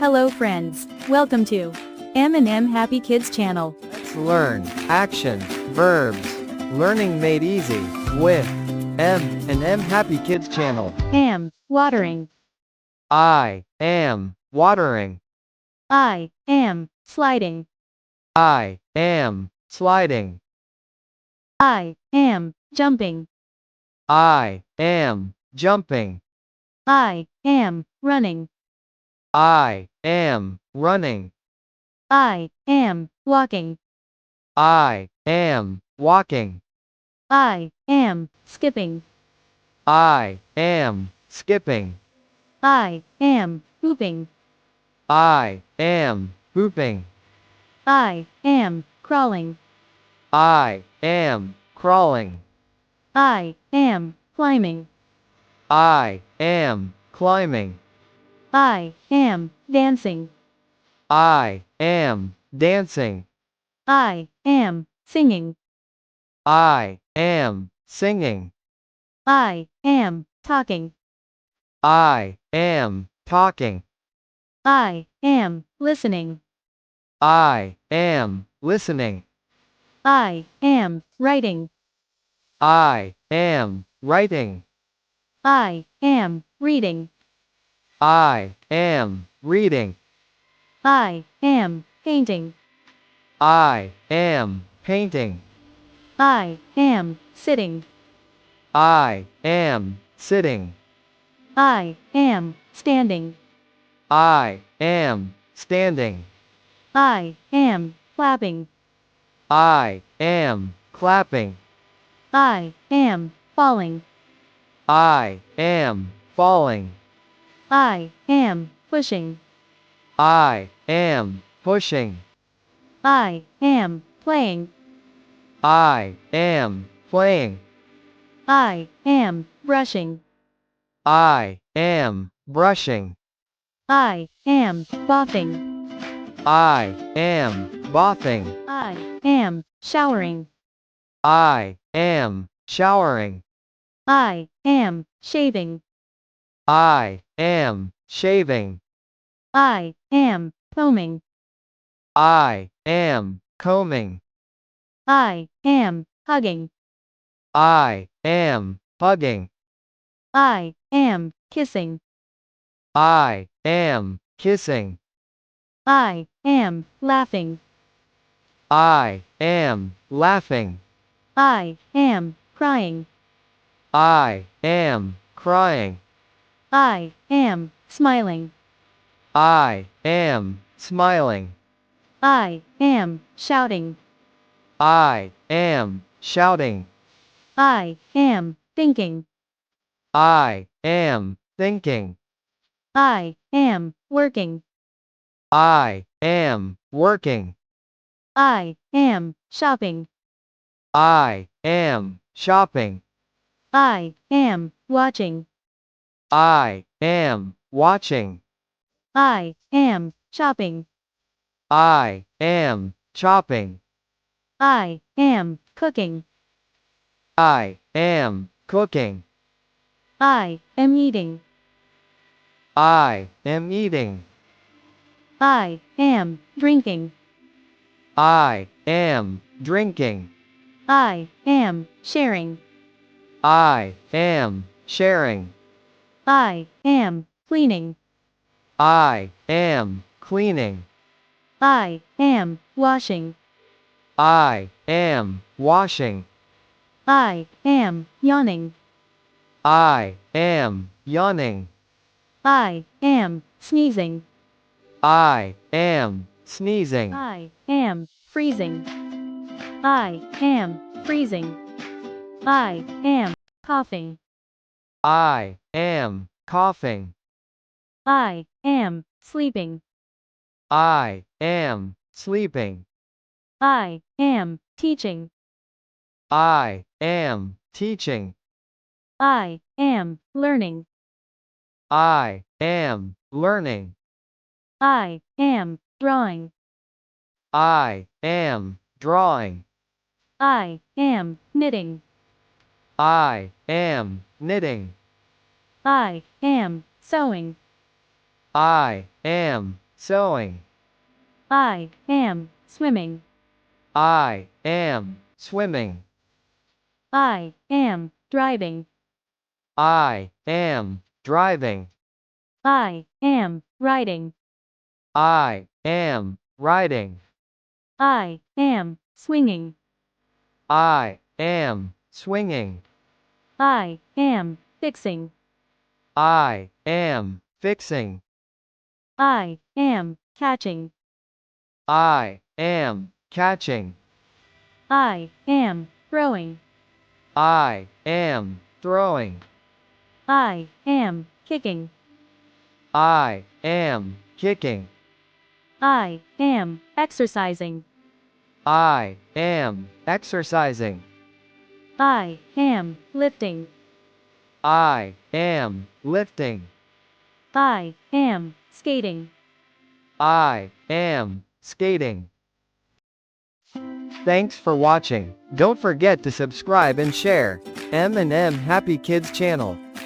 Hello friends, welcome to M&M Happy Kids channel. Let's learn action verbs. Learning made easy with M&M Happy Kids channel. Watering. I am watering. I am sliding. I am sliding. I am jumping. I am jumping. I am running. I am running. I am walking. I am walking. I am skipping. I am skipping. I am pooping. I am pooping. I am crawling. I am crawling. I am climbing. I am climbing. I am dancing. I am dancing. I am singing. I am singing. I am talking. I am talking. I am listening. I am listening. I am writing. I am writing. I am reading. I am reading. I am painting. I am painting. I am sitting. I am sitting. I am standing. I am standing. I am clapping. I am clapping. I am falling. I am falling. I am pushing. I am pushing. I am playing. I am playing. I am brushing. I am brushing. I am bopping. I am bathing. I am showering. I am showering. I am shaving. I am shaving. I am combing. I am combing. I am hugging. I am hugging. I am kissing. I am kissing. I am laughing. I am laughing. I am crying. I am crying. I am smiling. I am smiling. I am shouting. I am shouting. I am thinking. I am thinking. I am working. I am working. I am shopping. I am shopping. I am watching. I am watching. I am shopping. I am chopping. I am cooking. I am cooking. I am eating. I am eating. I am drinking. I am drinking. I am sharing. I am sharing. I am cleaning. I am cleaning. I am washing. I am washing. I am yawning. I am yawning. I am sneezing. I am sneezing. I am freezing. I am freezing. I am coughing. I am coughing. I am sleeping. I am sleeping. I am teaching. I am teaching. I am learning. I am learning. I am drawing. I am drawing. I am knitting. I am knitting. I am sewing. I am sewing. I am swimming. I am swimming. I am driving. I am driving. I am riding. I am riding. I am swinging. I am swinging. I am fixing. I am fixing. I am catching. I am catching. I am throwing. I am throwing. I am kicking. I am kicking. I am exercising. I am exercising. I am lifting. I am lifting. I am skating. I am skating. Thanks for watching. Don't forget to subscribe and share. M&M Happy Kids channel.